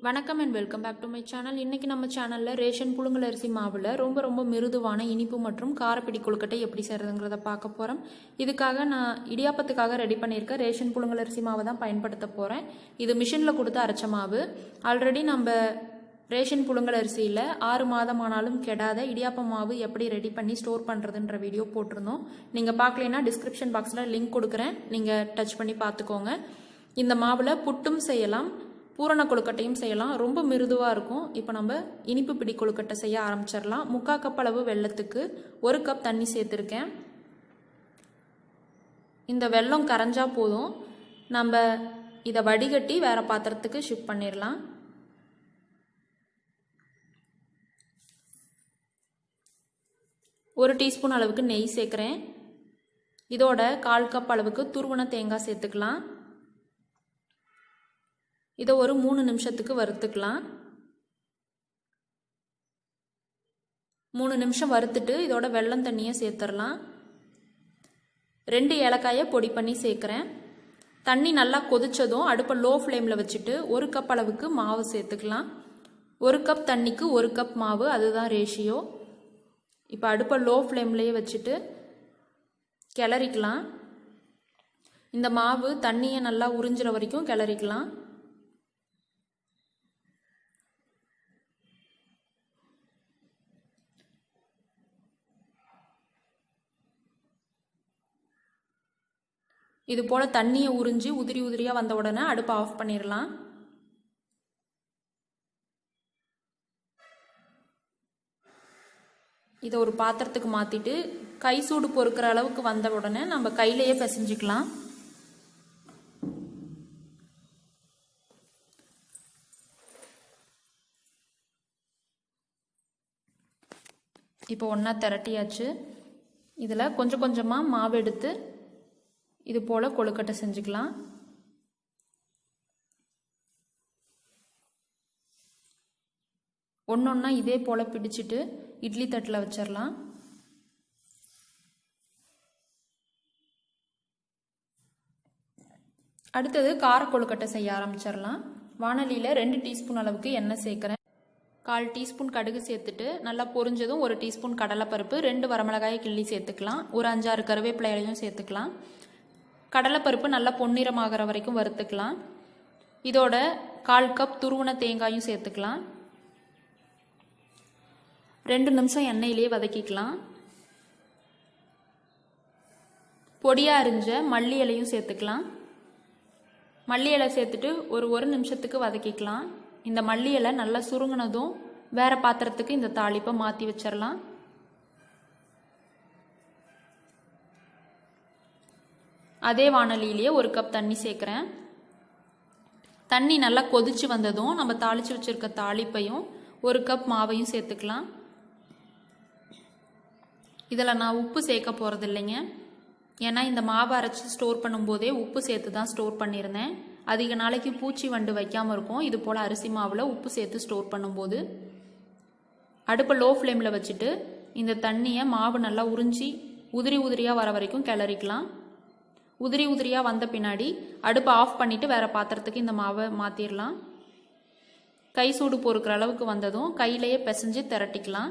வணக்கம் and welcome back to my channel. இன்றைக்கி நம்ம சேனலில் ரேஷன் புழுங்கல் அரிசி மாவில் ரொம்ப மிருதுவான இனிப்பு மற்றும் காரப்பிடி கொழுக்கட்டை எப்படி செய்கிறதுங்கிறத பார்க்க போகிறோம். இதுக்காக நான் இடியாப்பத்துக்காக ரெடி பண்ணியிருக்கேன் ரேஷன் புழுங்கல் அரிசி மாவை தான் பயன்படுத்த போகிறேன். இது மிஷினில் கொடுத்து அரைச்ச மாவு. ஆல்ரெடி நம்ம ரேஷன் புழுங்கல் அரிசியில் 6 மாதம் ஆனாலும் கெடாத இடியாப்ப மாவு எப்படி ரெடி பண்ணி ஸ்டோர் பண்ணுறதுன்ற வீடியோ போட்டிருந்தோம். நீங்கள் பார்க்கலைன்னா டிஸ்கிரிப்ஷன் பாக்ஸில் லிங்க் கொடுக்குறேன், நீங்கள் டச் பண்ணி பார்த்துக்கோங்க. இந்த மாவில் புட்டும் செய்யலாம், பூரண கொழுக்கட்டையும் செய்யலாம். ரொம்ப மிருதுவாக இருக்கும். இப்போ நம்ம இனிப்பு பிடி கொழுக்கட்டை செய்ய ஆரம்பிச்சிடலாம். 3/4 கப் அளவு வெல்லத்துக்கு 1 கப் தண்ணி சேர்த்துருக்கேன். இந்த வெல்லம் கரைஞ்சா போதும். நம்ம இதை வடிகட்டி வேற பாத்திரத்துக்கு ஷிஃப்ட் பண்ணிடலாம். ஒரு டீஸ்பூன் அளவுக்கு நெய் சேர்க்குறேன். இதோட 1/4 கப் அளவுக்கு துருவன தேங்காய் சேர்த்துக்கலாம். இதை ஒரு 3 நிமிஷத்துக்கு வறுத்துக்கலாம். 3 நிமிஷம் வறுத்துட்டு இதோட வெல்லம் தண்ணியை சேர்த்துடலாம். 2 ஏலக்காயை பொடி பண்ணி சேர்க்குறேன். தண்ணி நல்லா கொதிச்சதும் அடுப்பை லோ ஃப்ளேமில் வச்சுட்டு 1 கப் அளவுக்கு மாவு சேர்த்துக்கலாம். 1 கப் தண்ணிக்கு 1 கப் மாவு, அதுதான் ரேஷியோ. இப்போ அடுப்பை லோ ஃப்ளேம்லேயே வச்சுட்டு கிளறிக்கலாம். இந்த மாவு தண்ணியை நல்லா உறிஞ்சிற வரைக்கும் கிளறிக்கலாம். இது போல் தண்ணியை உறிஞ்சி உதிரியாக வந்த உடனே அடுப்பை ஆஃப் பண்ணிடலாம். இதை ஒரு பாத்திரத்துக்கு மாற்றிட்டு கை சூடு பொறுக்கிற அளவுக்கு வந்த உடனே நம்ம கையிலேயே பிசைஞ்சிக்கலாம். இப்போ ஒன்றா திரட்டியாச்சு. இதில் கொஞ்சம் கொஞ்சமாக மாவு எடுத்து இது போல் கொழுக்கட்டை செஞ்சுக்கலாம். ஒன்றொன்னா இதே போல் பிடிச்சிட்டு இட்லி தட்டில் வச்சிடலாம். அடுத்தது கார கொழுக்கட்டை செய்ய ஆரம்பிச்சிடலாம். வானலியில் 2 டீஸ்பூன் அளவுக்கு எண்ணெய் சேர்க்குறேன். 1/4 டீஸ்பூன் கடுகு சேர்த்துட்டு நல்லா பொரிஞ்சதும் 1 டீஸ்பூன் கடலைப்பருப்பு, 2 வரமிளகாயை கிள்ளி சேர்த்துக்கலாம். ஒரு 5-6 கருவேப்பிலையும் சேர்த்துக்கலாம். கடலைப்பருப்பு நல்லா பொன்னிறமாகிற வரைக்கும் வறுத்துக்கலாம். இதோட 1/4 கப் துருவன தேங்காயும் சேர்த்துக்கலாம். 2 நிமிஷம் எண்ணெயிலே வதக்கிக்கலாம். பொடியாக அரிஞ்ச மல்லி இலையும் சேர்த்துக்கலாம். மல்லி இலை சேர்த்துட்டு ஒரு நிமிஷத்துக்கு வதக்கிக்கலாம். இந்த மல்லி இலை நல்லா சுருங்கினதும் வேற பாத்திரத்துக்கு இந்த தாளிப்பை மாற்றி வச்சிடலாம். அதே வானலியிலேயே 1 கப் தண்ணி சேர்க்குறேன். தண்ணி நல்லா கொதிச்சு வந்ததும் நம்ம தாளித்து வச்சுருக்க தாளிப்பையும் 1 கப் மாவையும் சேர்த்துக்கலாம். இதில் நான் உப்பு சேர்க்க போகிறது இல்லைங்க. ஏன்னா இந்த மாவை அரைச்சி ஸ்டோர் பண்ணும்போதே உப்பு சேர்த்து தான் ஸ்டோர் பண்ணியிருந்தேன். அதிக நாளைக்கு பூச்சி வண்டு வைக்காமல் இருக்கும் இது போல் அரிசி மாவில் உப்பு சேர்த்து ஸ்டோர் பண்ணும்போது. அடுப்பை லோ ஃப்ளேமில் வச்சுட்டு இந்த தண்ணியை மாவு நல்லா உறிஞ்சி உதிரியாக வர வரைக்கும் கிளறிக்கலாம். உதிரியாக வந்த பின்னாடி அடுப்பை ஆஃப் பண்ணிவிட்டு வேறு பாத்திரத்துக்கு இந்த மாவை மாற்றிடலாம். கை சூடு பொறுக்கிற அளவுக்கு வந்ததும் கையிலையே பிசைஞ்சு திரட்டிக்கலாம்.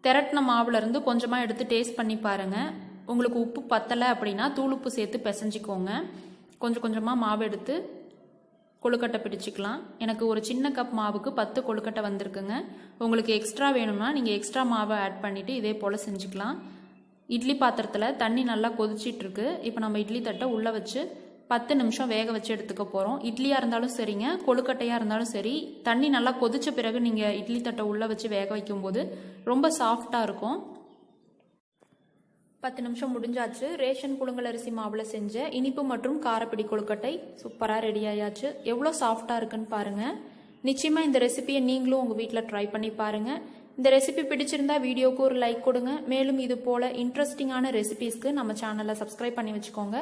திரட்டின மாவுலேருந்து கொஞ்சமாக எடுத்து டேஸ்ட் பண்ணி பாருங்கள். உங்களுக்கு உப்பு பத்தலை அப்படின்னா தூள் உப்பு சேர்த்து பிசைஞ்சிக்கோங்க. கொஞ்சமாக மாவு எடுத்து கொழுக்கட்டை பிடிச்சிக்கலாம். எனக்கு ஒரு சின்ன கப் மாவுக்கு 10 கொழுக்கட்டை வந்திருக்குங்க. உங்களுக்கு எக்ஸ்ட்ரா வேணும்னா நீங்கள் எக்ஸ்ட்ரா மாவை ஆட் பண்ணிவிட்டு இதே போல் செஞ்சுக்கலாம். இட்லி பாத்திரத்தில் தண்ணி நல்லா கொதிச்சிட்ருக்கு. இப்போ நம்ம இட்லி தட்டை உள்ளே வச்சு 10 நிமிஷம் வேக வச்சு எடுத்துக்க போகிறோம். இட்லியாக இருந்தாலும் சரிங்க, கொழுக்கட்டையாக இருந்தாலும் சரி, தண்ணி நல்லா கொதிச்ச பிறகு நீங்கள் இட்லி தட்டை உள்ளே வச்சு வேக வைக்கும்போது ரொம்ப சாஃப்டாக இருக்கும். 10 நிமிஷம் முடிஞ்சாச்சு. ரேஷன் புழுங்கல் அரிசி மாவில் செஞ்ச இனிப்பு மற்றும் காரப்பிடி கொழுக்கட்டை சூப்பராக ரெடி ஆயாச்சு. எவ்வளோ சாஃப்டாக இருக்குன்னு பாருங்கள். நிச்சயமாக இந்த ரெசிபியை நீங்களும் உங்கள் வீட்டில் ட்ரை பண்ணி பாருங்கள். இந்த ரெசிபி பிடிச்சிருந்தா வீடியோக்கு ஒரு லைக் கொடுங்க. மேலும் இது போல் இன்ட்ரெஸ்டிங்கான ரெசிபிஸ்க்கு நம்ம சேனலை சப்ஸ்கிரைப் பண்ணி வச்சுக்கோங்க.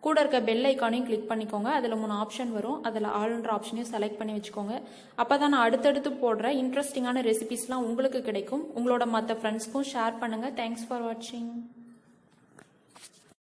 கூட இருக்க பெல் ஐக்கானையும் கிளிக் பண்ணிக்கோங்க. அதில் 3 ஆப்ஷன் வரும். அதில் ஆல்ன்ற ஆப்ஷனையும் செலக்ட் பண்ணி வச்சுக்கோங்க. அப்போ தான் நான் அடுத்தடுத்து போடுற இன்ட்ரெஸ்டிங்கான ரெசிபிஸ்லாம் உங்களுக்கு கிடைக்கும். உங்களோட மற்ற ஃப்ரெண்ட்ஸ்க்கும் ஷேர் பண்ணுங்கள். தேங்க்ஸ் ஃபார் வாட்சிங்.